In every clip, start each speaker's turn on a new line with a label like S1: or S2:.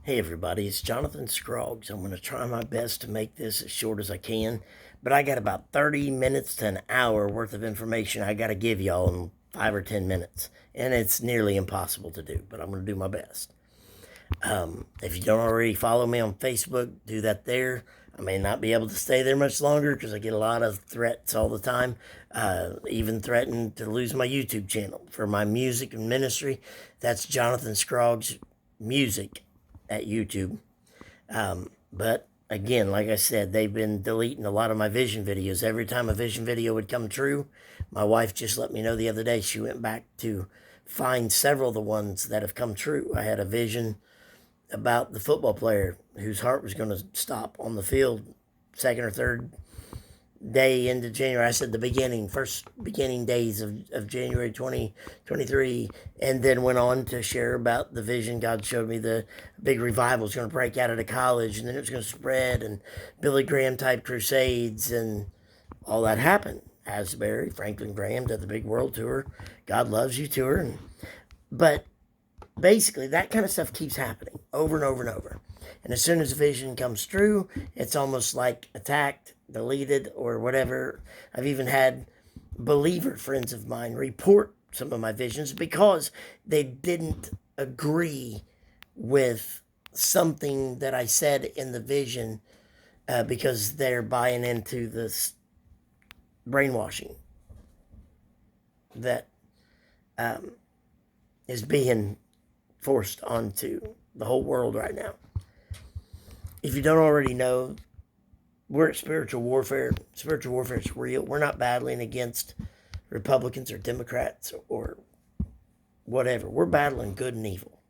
S1: Hey everybody, it's Jonathan Scroggs. I'm going to try my best to make this as short as I can, but I got about 30 minutes to an hour worth of information I got to give y'all in 5 or 10 minutes, and it's nearly impossible to do, but I'm going to do my best. If you don't already follow me on Facebook, do that there. I may not be able to stay there much longer because I get a lot of threats all the time, even threatened to lose my YouTube channel for my music and ministry. That's Jonathan Scroggs Music at YouTube. But again, like I said, they've been deleting a lot of my vision videos. Every time a vision video would come true, my wife just let me know the other day she went back to find several of the ones that have come true. I had a vision about the football player whose heart was going to stop on the field second or third day into January. I said first beginning days of January 2023, and then went on to share about the vision God showed me. The big revival was going to break out at a college, and then it was going to spread, and Billy Graham type crusades, and all that happened. Asbury, Franklin Graham did the big world tour, God Loves You tour, but basically that kind of stuff keeps happening over and over and over. And as soon as a vision comes true, it's almost like attacked, deleted, or whatever. I've even had believer friends of mine report some of my visions because they didn't agree with something that I said in the vision, because they're buying into this brainwashing that is being forced onto the whole world right now. If you don't already know, we're at spiritual warfare. Spiritual warfare is real. We're not battling against Republicans or Democrats or whatever. We're battling good and evil.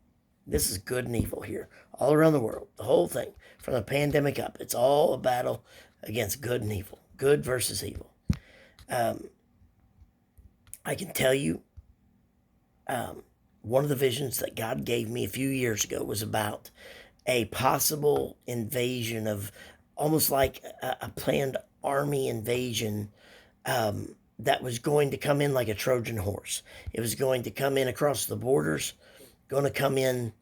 S1: This is good and evil here, all around the world. The whole thing, from the pandemic up, it's all a battle against good and evil. Good versus evil. I can tell you, one of the visions that God gave me a few years ago was about a possible invasion of almost like a planned army invasion, that was going to come in like a Trojan horse. It was going to come in across the borders, going to come in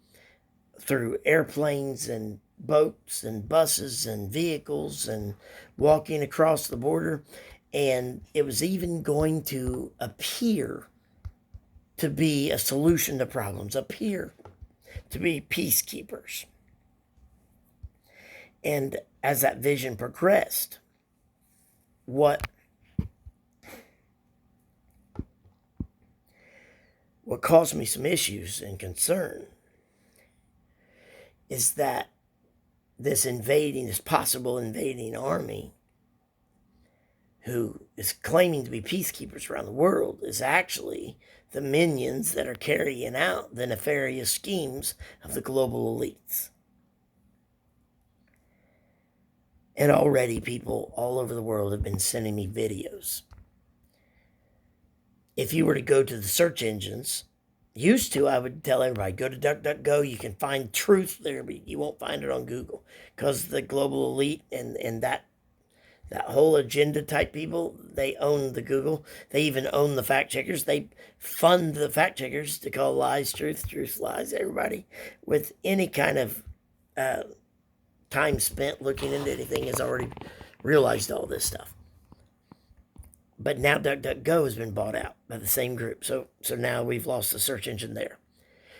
S1: through airplanes and boats and buses and vehicles and walking across the border. And it was even going to appear to be a solution to problems, appear to be peacekeepers. And as that vision progressed, what caused me some issues and concern is that this possible invading army, who is claiming to be peacekeepers around the world, is actually the minions that are carrying out the nefarious schemes of the global elites. And already people all over the world have been sending me videos. If you were to go to the search engines, I would tell everybody, go to DuckDuckGo. You can find truth there, but you won't find it on Google, because the global elite and that whole agenda type people, they own the Google. They even own the fact checkers. They fund the fact checkers to call lies truth, truth lies. Everybody with any kind of time spent looking into anything has already realized all this stuff. But now DuckDuckGo has been bought out by the same group. So now we've lost the search engine there.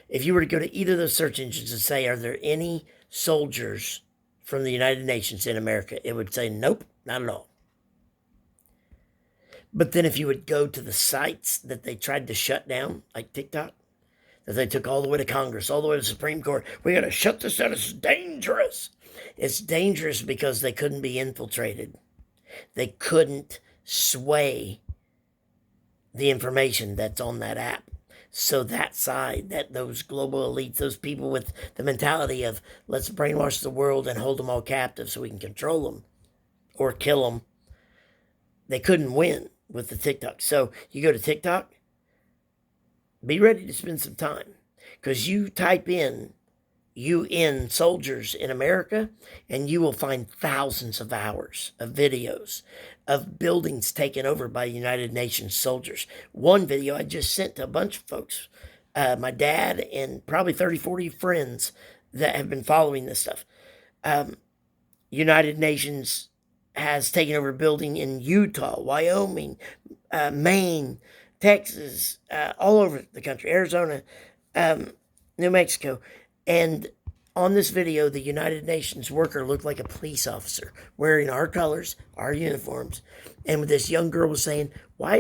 S1: If you were to go to either of those search engines and say, are there any soldiers from the United Nations in America, it would say, nope, not at all. But then if you would go to the sites that they tried to shut down, like TikTok, that they took all the way to Congress, all the way to the Supreme Court, we got to shut this down, it's dangerous. It's dangerous because they couldn't be infiltrated. They couldn't sway the information that's on that app. So that side, those global elites, those people with the mentality of let's brainwash the world and hold them all captive so we can control them or kill them, they couldn't win with the TikTok. So you go to TikTok, be ready to spend some time, because you type in UN soldiers in America, and you will find thousands of hours of videos of buildings taken over by United Nations soldiers. One video I just sent to a bunch of folks, my dad and probably 30, 40 friends, that have been following this stuff. United Nations has taken over a building in Utah, Wyoming, Maine, Texas, all over the country, Arizona, New Mexico. And on this video, the United Nations worker looked like a police officer wearing our colors, our uniforms. And this young girl was saying, why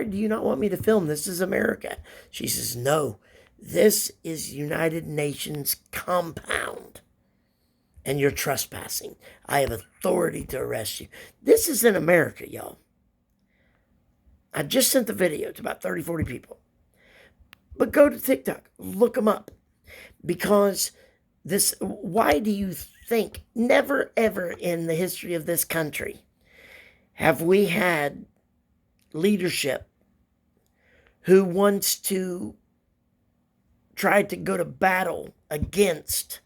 S1: do you not want me to film? This is America. She says, no, this is United Nations compound. And you're trespassing. I have authority to arrest you. This is in America, y'all. I just sent the video to about 30, 40 people. But go to TikTok, look them up. Because why do you think, never ever in the history of this country have we had leadership who wants to try to go to battle against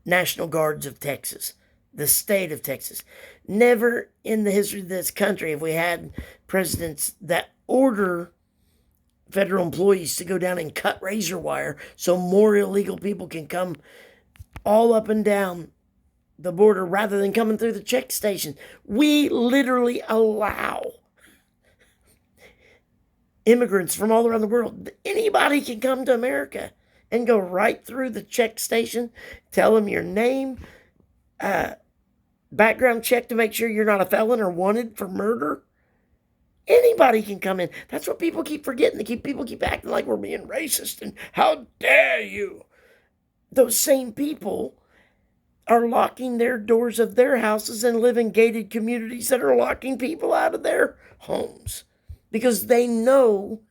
S1: National Guards of Texas, the state of Texas? Never in the history of this country have we had presidents that order federal employees to go down and cut razor wire so more illegal people can come all up and down the border rather than coming through the check station. We literally allow immigrants from all around the world. Anybody can come to America and go right through the check station, tell them your name, background check to make sure you're not a felon or wanted for murder. Anybody can come in. That's what people keep forgetting. People keep acting like we're being racist and how dare you. Those same people are locking their doors of their houses and live in gated communities that are locking people out of their homes because they know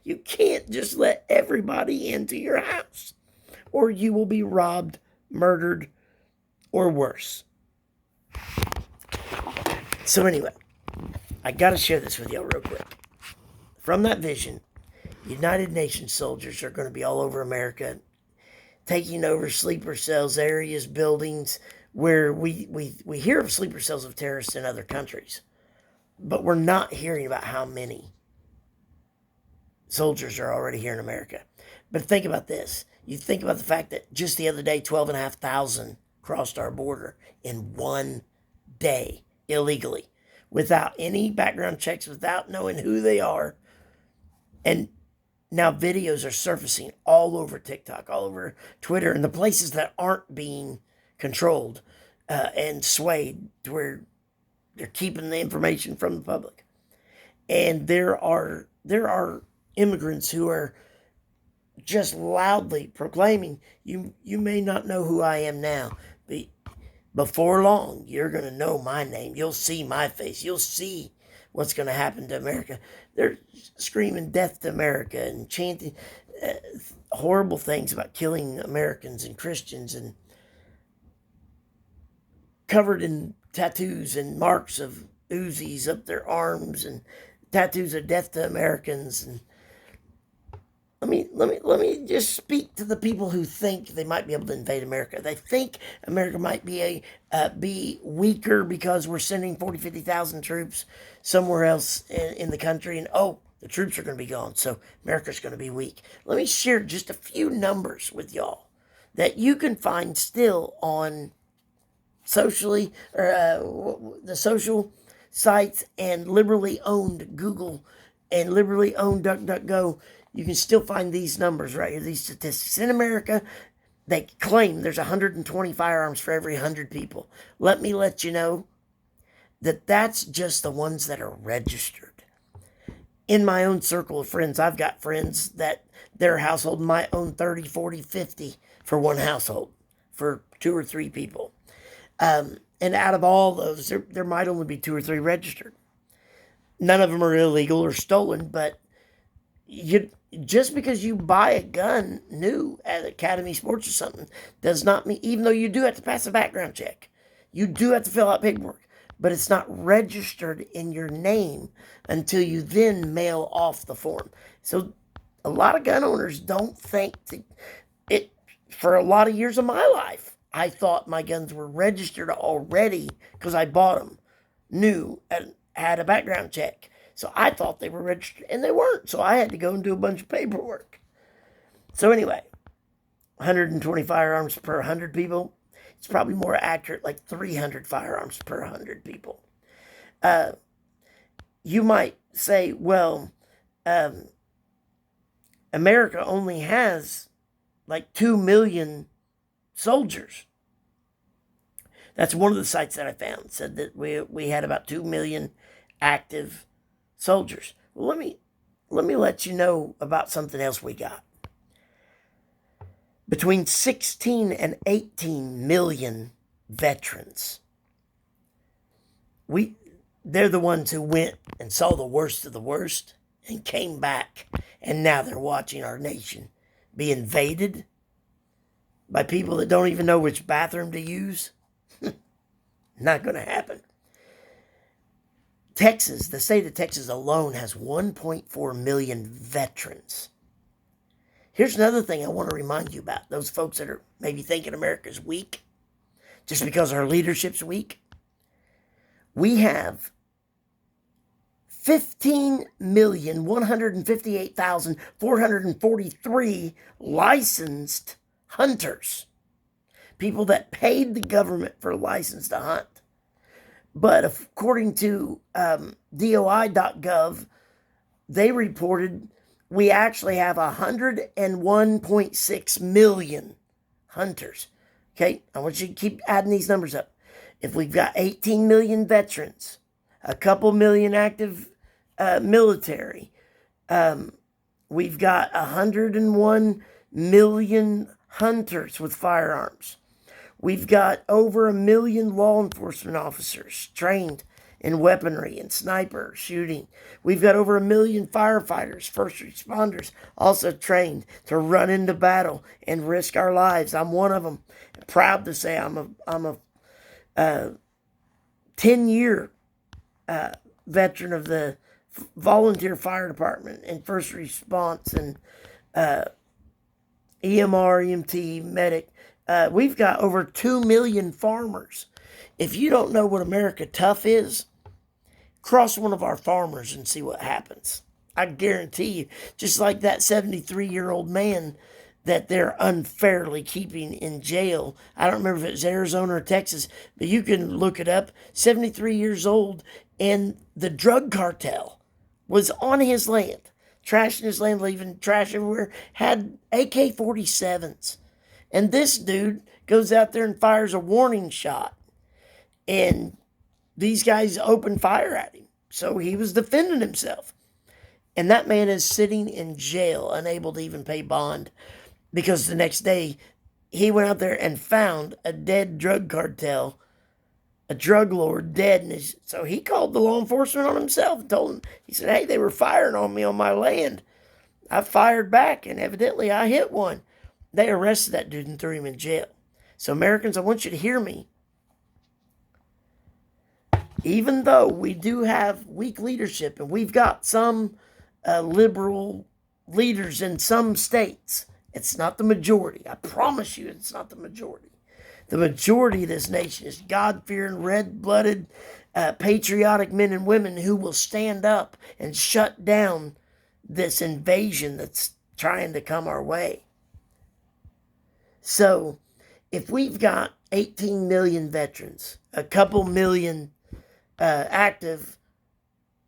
S1: you can't just let everybody into your house or you will be robbed, murdered, or worse. So anyway, I got to share this with y'all real quick. From that vision, United Nations soldiers are going to be all over America, taking over sleeper cells, areas, buildings where we hear of sleeper cells of terrorists in other countries, but we're not hearing about how many soldiers are already here in America. But think about this. You think about the fact that just the other day, 12,500 crossed our border in one day illegally, without any background checks, without knowing who they are. And now videos are surfacing all over TikTok, all over Twitter, and the places that aren't being controlled and swayed to where they're keeping the information from the public. And there are immigrants who are just loudly proclaiming, you may not know who I am now, but before long, you're going to know my name. You'll see my face. You'll see what's going to happen to America. They're screaming death to America and chanting horrible things about killing Americans and Christians, and covered in tattoos and marks of Uzis up their arms and tattoos of death to Americans. And let me just speak to the people who think they might be able to invade America. They think America might be be weaker because we're sending 40, 50,000 troops somewhere else in the country, and the troops are going to be gone, so America's going to be weak. Let me share just a few numbers with y'all that you can find still on socially or the social sites and liberally owned Google and liberally owned DuckDuckGo. You can still find these numbers right here, these statistics. In America, they claim there's 120 firearms for every 100 people. Let me let you know that that's just the ones that are registered. In my own circle of friends, I've got friends that their household might own 30, 40, 50 for one household, for 2 or 3 people. And out of all those, there might only be 2 or 3 registered. None of them are illegal or stolen, but just because you buy a gun new at Academy Sports or something does not mean, even though you do have to pass a background check, you do have to fill out paperwork, but it's not registered in your name until you then mail off the form. So a lot of gun owners don't think it. For a lot of years of my life, I thought my guns were registered already because I bought them new and had a background check. So I thought they were registered, and they weren't. So I had to go and do a bunch of paperwork. So anyway, 120 firearms per 100 people. It's probably more accurate, like 300 firearms per 100 people. You might say, well, America only has like 2 million soldiers. That's one of the sites that I found, said that we had about 2 million active soldiers. Well, let me let you know about something else we got. Between 16 and 18 million veterans. They're the ones who went and saw the worst of the worst and came back, and now they're watching our nation be invaded by people that don't even know which bathroom to use. Not going to happen. Texas, the state of Texas alone, has 1.4 million veterans. Here's another thing I want to remind you about. Those folks that are maybe thinking America's weak just because our leadership's weak. We have 15,158,443 licensed hunters. People that paid the government for a license to hunt. But according to DOI.gov, they reported we actually have 101.6 million hunters. Okay, I want you to keep adding these numbers up. If we've got 18 million veterans, a couple million active military, we've got 101 million hunters with firearms. We've got over 1 million law enforcement officers trained in weaponry and sniper shooting. We've got over 1 million firefighters, first responders, also trained to run into battle and risk our lives. I'm one of them. Proud to say I'm a 10-year veteran of the volunteer fire department and first response and EMR, EMT, medic. We've got over 2 million farmers. If you don't know what America Tough is, cross one of our farmers and see what happens. I guarantee you, just like that 73-year-old man that they're unfairly keeping in jail. I don't remember if it's Arizona or Texas, but you can look it up. 73 years old, and the drug cartel was on his land, trashing his land, leaving trash everywhere, had AK-47s. And this dude goes out there and fires a warning shot. And these guys open fire at him. So he was defending himself. And that man is sitting in jail, unable to even pay bond. Because the next day, he went out there and found a dead drug cartel, a drug lord dead. So he called the law enforcement on himself and told them, he said, hey, they were firing on me on my land. I fired back, and evidently I hit one. They arrested that dude and threw him in jail. So Americans, I want you to hear me. Even though we do have weak leadership, and we've got some liberal leaders in some states, it's not the majority. I promise you it's not the majority. The majority of this nation is God-fearing, red-blooded, patriotic men and women who will stand up and shut down this invasion that's trying to come our way. So, if we've got 18 million veterans, a couple million active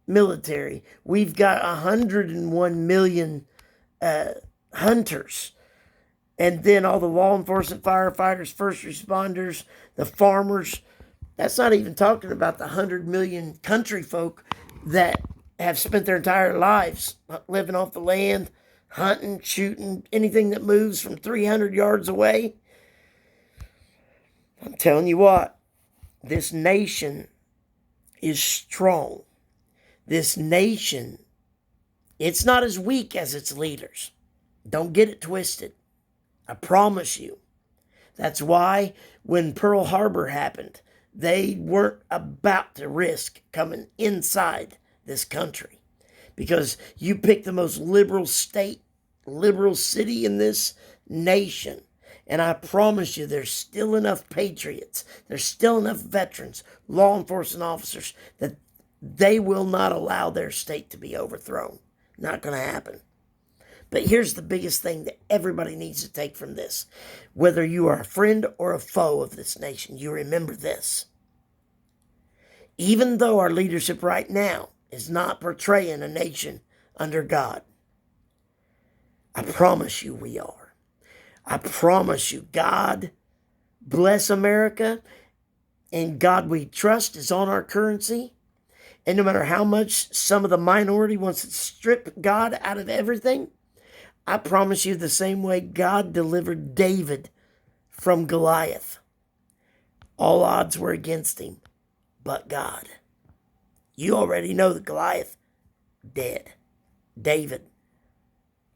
S1: military, we've got 101 million hunters, and then all the law enforcement, firefighters, first responders, the farmers. That's not even talking about the 100 million country folk that have spent their entire lives living off the land, hunting, shooting, anything that moves from 300 yards away. I'm telling you what, this nation is strong. This nation, it's not as weak as its leaders. Don't get it twisted. I promise you. That's why when Pearl Harbor happened, they weren't about to risk coming inside this country. Because you pick the most liberal state, liberal city in this nation. And I promise you, there's still enough patriots, there's still enough veterans, law enforcement officers, that they will not allow their state to be overthrown. Not going to happen. But here's the biggest thing that everybody needs to take from this. Whether you are a friend or a foe of this nation, you remember this. Even though our leadership right now is not portraying a nation under God, I promise you we are. I promise you God bless America, and God we trust is on our currency. And no matter how much some of the minority wants to strip God out of everything, I promise you the same way God delivered David from Goliath. All odds were against him, but God. You already know that Goliath, dead. David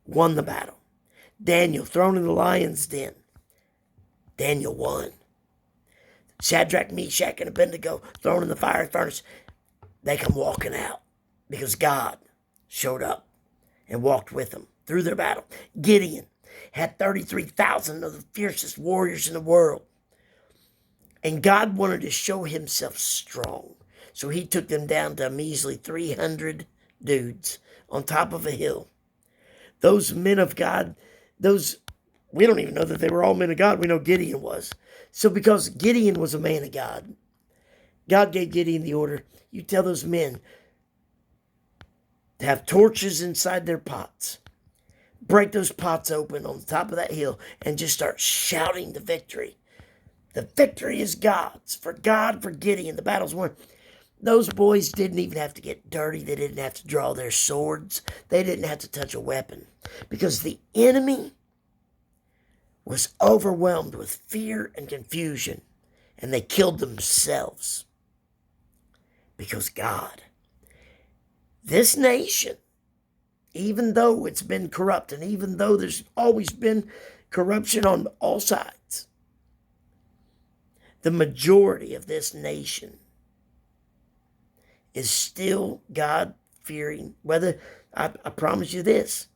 S1: won the battle. Daniel thrown in the lion's den. Daniel won. Shadrach, Meshach, and Abednego thrown in the fire furnace. They come walking out because God showed up and walked with them through their battle. Gideon had 33,000 of the fiercest warriors in the world. And God wanted to show himself strong. So he took them down to a measly 300 dudes on top of a hill. Those men of God, we don't even know that they were all men of God. We know Gideon was. So because Gideon was a man of God, God gave Gideon the order, you tell those men to have torches inside their pots. Break those pots open on the top of that hill and just start shouting the victory. The victory is God's. For God, for Gideon, the battle's won. Those boys didn't even have to get dirty. They didn't have to draw their swords. They didn't have to touch a weapon. Because the enemy was overwhelmed with fear and confusion. And they killed themselves. Because God. This nation, even though it's been corrupt, and even though there's always been corruption on all sides, the majority of this nation is still God-fearing. Whether, I promise you this,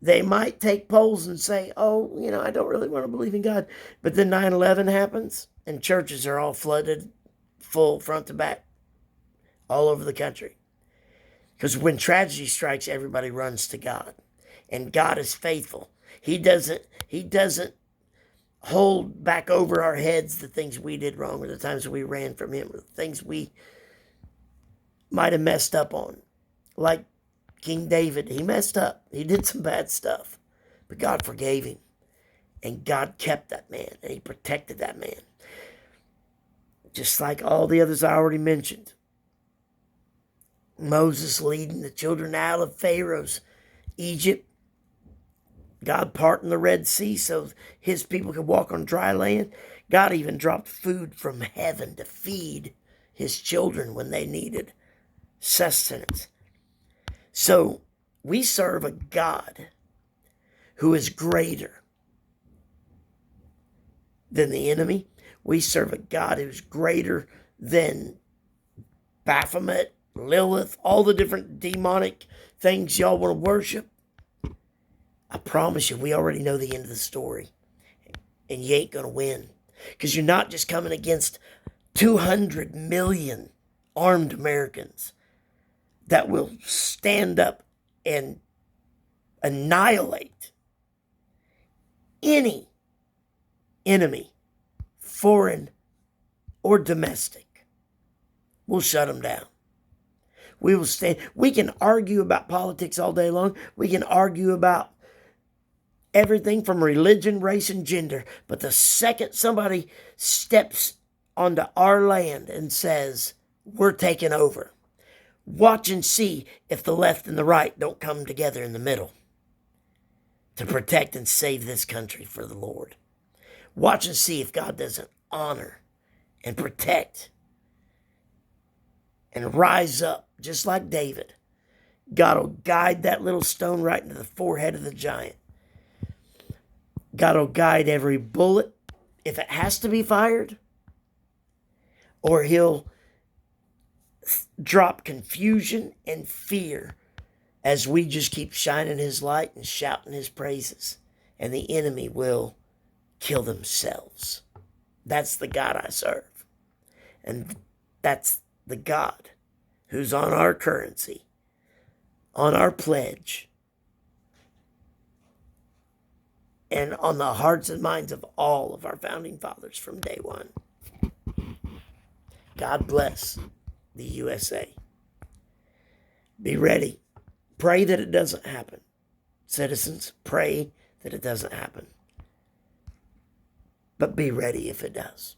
S1: they might take polls and say, oh, I don't really want to believe in God. But then 9/11 happens, and churches are all flooded, full, front to back, all over the country. Because when tragedy strikes, everybody runs to God. And God is faithful. He doesn't hold back over our heads the things we did wrong, or the times we ran from him, or the things we might have messed up on. Like King David, he messed up. He did some bad stuff. But God forgave him. And God kept that man. And he protected that man. Just like all the others I already mentioned. Moses leading the children out of Pharaoh's Egypt. God parting the Red Sea so his people could walk on dry land. God even dropped food from heaven to feed his children when they needed sustenance. So we serve a God who is greater than the enemy. We serve a God who's greater than Baphomet, Lilith, all the different demonic things y'all want to worship. I promise you, we already know the end of the story. And you ain't going to win. Because you're not just coming against 200 million armed Americans that will stand up and annihilate any enemy, foreign or domestic. We'll shut them down. We will stand. We can argue about politics all day long. We can argue about everything from religion, race, and gender. But the second somebody steps onto our land and says, we're taking over, watch and see if the left and the right don't come together in the middle to protect and save this country for the Lord. Watch and see if God doesn't honor and protect and rise up just like David. God will guide that little stone right into the forehead of the giant. God will guide every bullet if it has to be fired, or he'll drop confusion and fear as we just keep shining his light and shouting his praises, and the enemy will kill themselves. That's the God I serve. And that's the God who's on our currency, on our pledge, and on the hearts and minds of all of our founding fathers from day one. God bless the USA. Be ready. Pray that it doesn't happen. Citizens, pray that it doesn't happen. But be ready if it does.